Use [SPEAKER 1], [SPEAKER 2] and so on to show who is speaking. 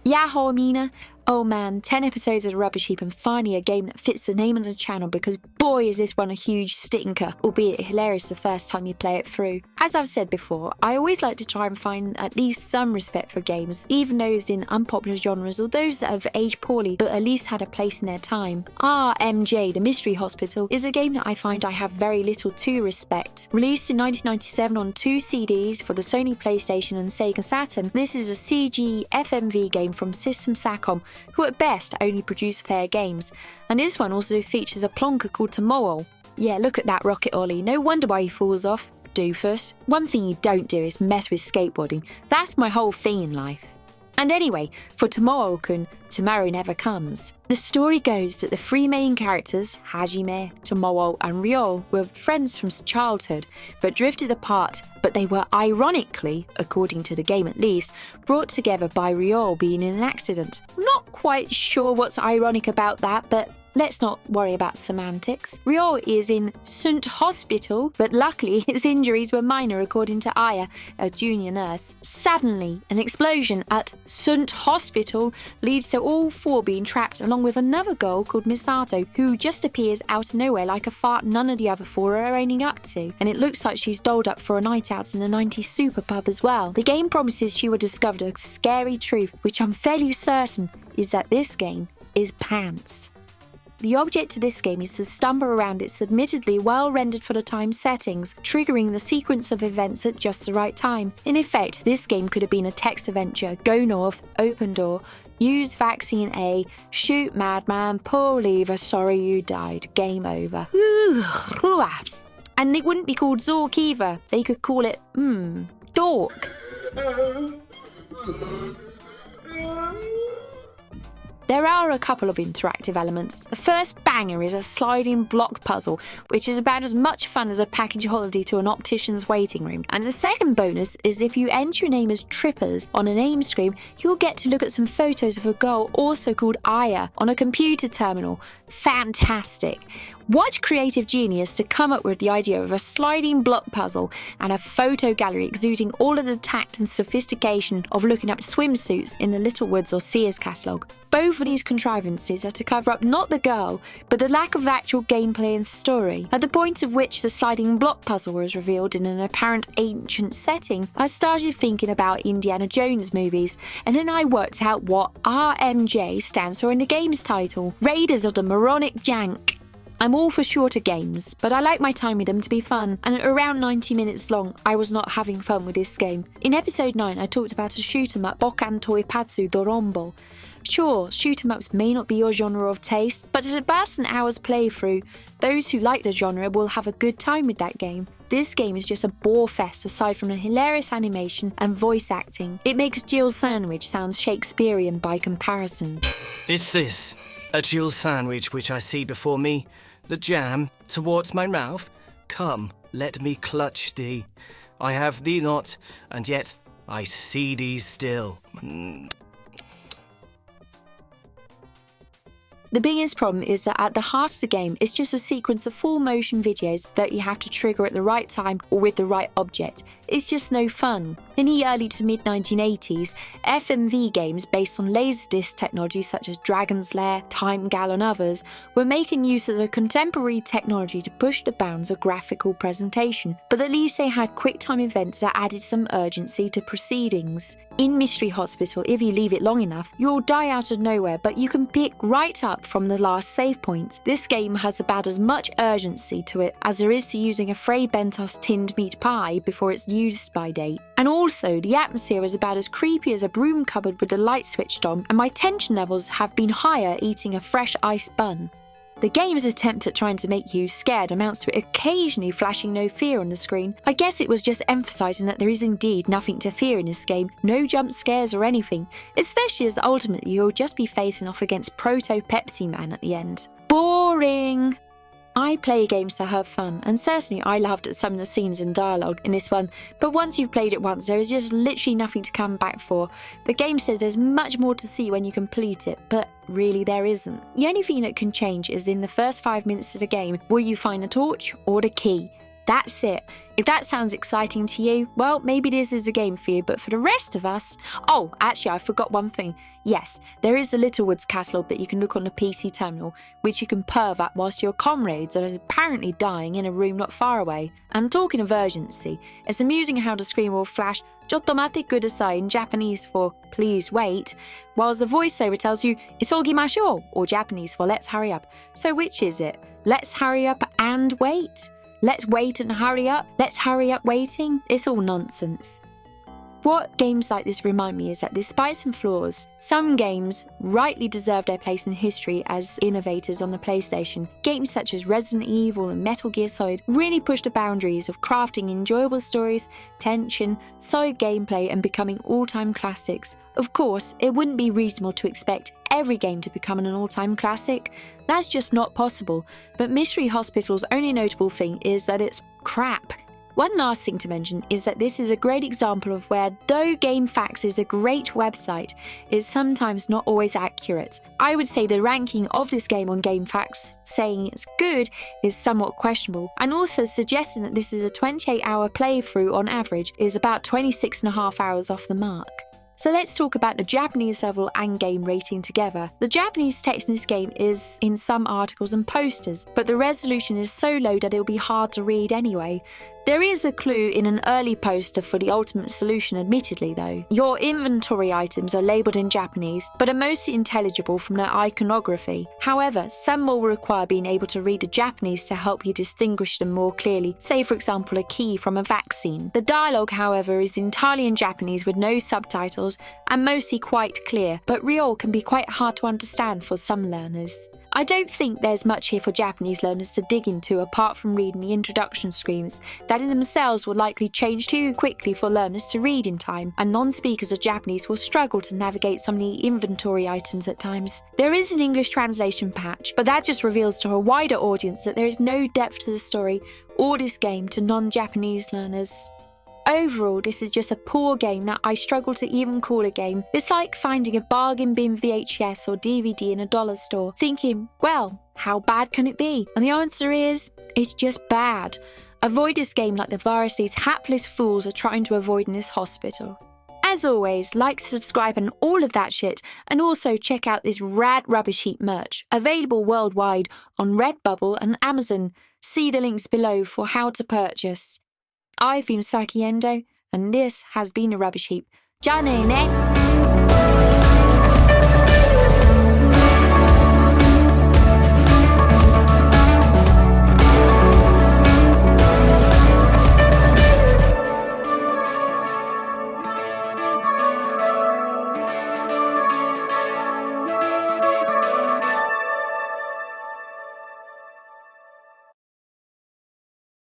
[SPEAKER 1] Yahoo Mina! Oh man, 10 episodes of Rubbish Heap and finally a game that fits the name of the channel because boy is this one a huge stinker, albeit hilarious the first time you play it through. As I've said before, I always like to try and find at least some respect for games, even those in unpopular genres or those that have aged poorly but at least had a place in their time. MJ, The Mystery Hospital, is a game that I find I have very little to respect. Released in 1997 on 2 CDs for the Sony PlayStation and Sega Saturn, this is a CG FMV game from System Sacom, who at best only produce fair games, and this one also features a plonker called Tomoe. Yeah, look at that rocket ollie, no wonder why he falls off. Doofus. One thing you don't do is mess with skateboarding, that's my whole thing in life. And anyway, for Tomoe-kun, tomorrow never comes. The story goes that the 3 main characters, Hajime, Tomoe and Ryo, were friends from childhood, but drifted apart, but they were ironically, according to the game at least, brought together by Ryo being in an accident. I'm not quite sure what's ironic about that, but let's not worry about semantics. Ryo is in Sunt Hospital, but luckily his injuries were minor according to Aya, a junior nurse. Suddenly, an explosion at Sunt Hospital leads to all 4 being trapped along with another girl called Misato, who just appears out of nowhere like a fart none of the other 4 are owning up to. And it looks like she's dolled up for a night out in a 90s super pub as well. The game promises she will discover a scary truth, which I'm fairly certain is that this game is pants. The object of this game is to stumble around its admittedly well-rendered for the time settings, triggering the sequence of events at just the right time. In effect, this game could have been a text adventure, go north, open door, use vaccine A, shoot madman, pull lever, sorry you died, game over. And it wouldn't be called Zork either, they could call it, Dork. There are a couple of interactive elements. The first banger is a sliding block puzzle, which is about as much fun as a package holiday to an optician's waiting room. And the second bonus is if you enter your name as Trippers on a name screen, you'll get to look at some photos of a girl also called Aya on a computer terminal. Fantastic! What creative genius to come up with the idea of a sliding block puzzle and a photo gallery exuding all of the tact and sophistication of looking up swimsuits in the Little Woods or Sears catalogue. Both of these contrivances are to cover up not the girl, but the lack of actual gameplay and story. At the point at which the sliding block puzzle was revealed in an apparent ancient setting, I started thinking about Indiana Jones movies, and then I worked out what RMJ stands for in the game's title, Raiders of the Moronic Jank. I'm all for shorter games, but I like my time with them to be fun, and at around 90 minutes long, I was not having fun with this game. In episode 9, I talked about a shoot 'em up Bokan Toipatsu Dorombo. Sure, shoot 'em ups may not be your genre of taste, but at about an hour's playthrough, those who like the genre will have a good time with that game. This game is just a bore fest aside from a hilarious animation and voice acting. It makes Jill's sandwich sound Shakespearean by comparison.
[SPEAKER 2] Is this a Jill sandwich which I see before me? The jam towards my mouth? Come, let me clutch thee. I have thee not, and yet I see thee still.
[SPEAKER 1] The biggest problem is that at the heart of the game is just a sequence of full motion videos that you have to trigger at the right time or with the right object. It's just no fun. In the early to mid 1980s, FMV games based on laserdisc technology such as Dragon's Lair, Time Gal and others were making use of the contemporary technology to push the bounds of graphical presentation, but at least they had QuickTime events that added some urgency to proceedings. In Mystery Hospital, if you leave it long enough, you'll die out of nowhere, but you can pick right up from the last save point. This game has about as much urgency to it as there is to using a Fray Bentos tinned meat pie before its use-by date. And also, the atmosphere is about as creepy as a broom cupboard with the light switched on, and my tension levels have been higher eating a fresh iced bun. The game's attempt at trying to make you scared amounts to it occasionally flashing no fear on the screen. I guess it was just emphasising that there is indeed nothing to fear in this game, no jump scares or anything, especially as ultimately you'll just be facing off against Proto-Pepsi Man at the end. Boring! I play games to have fun, and certainly I loved some of the scenes and dialogue in this one, but once you've played it once, there is just literally nothing to come back for. The game says there's much more to see when you complete it, but really there isn't. The only thing that can change is in the first 5 minutes of the game, will you find a torch or the key? That's it. If that sounds exciting to you, well, maybe this is a game for you, but for the rest of us... Oh, actually, I forgot one thing. Yes, there is the Littlewoods catalogue that you can look on the PC terminal, which you can perv at whilst your comrades are apparently dying in a room not far away. And talking of urgency, it's amusing how the screen will flash "Chottomate kudasai" in Japanese for "please wait," whilst the voiceover tells you "Isogimashou," or Japanese for "let's hurry up." So which is it? Let's hurry up and wait? Let's wait and hurry up? Let's hurry up waiting? It's all nonsense. What games like this remind me is that despite some flaws, some games rightly deserve their place in history as innovators on the PlayStation. Games such as Resident Evil and Metal Gear Solid really push the boundaries of crafting enjoyable stories, tension, solid gameplay, and becoming all-time classics. Of course, it wouldn't be reasonable to expect every game to become an all-time classic. That's just not possible, but Mystery Hospital's only notable thing is that it's crap. One last thing to mention is that this is a great example of where, though GameFAQs is a great website, it's sometimes not always accurate. I would say the ranking of this game on GameFAQs, saying it's good, is somewhat questionable, and authors suggesting that this is a 28-hour playthrough on average is about 26.5 hours off the mark. So let's talk about the Japanese level and game rating together. The Japanese text in this game is in some articles and posters, but the resolution is so low that it'll be hard to read anyway. There is a clue in an early poster for the ultimate solution, admittedly though. Your inventory items are labelled in Japanese, but are mostly intelligible from their iconography. However, some will require being able to read the Japanese to help you distinguish them more clearly, say for example a key from a vaccine. The dialogue, however, is entirely in Japanese with no subtitles and mostly quite clear, but Ryol can be quite hard to understand for some learners. I don't think there's much here for Japanese learners to dig into apart from reading the introduction screens that in themselves will likely change too quickly for learners to read in time, and non-speakers of Japanese will struggle to navigate some of the inventory items at times. There is an English translation patch, but that just reveals to a wider audience that there is no depth to the story or this game to non-Japanese learners. Overall, this is just a poor game that I struggle to even call a game. It's like finding a bargain bin VHS or DVD in a dollar store, thinking, well, how bad can it be? And the answer is, it's just bad. Avoid this game like the virus these hapless fools are trying to avoid in this hospital. As always, like, subscribe and all of that shit, and also check out this rad Rubbish Heap merch, available worldwide on Redbubble and Amazon. See the links below for how to purchase. I've been Saki Endo, and this has been a Rubbish Heap. Ja ne ne!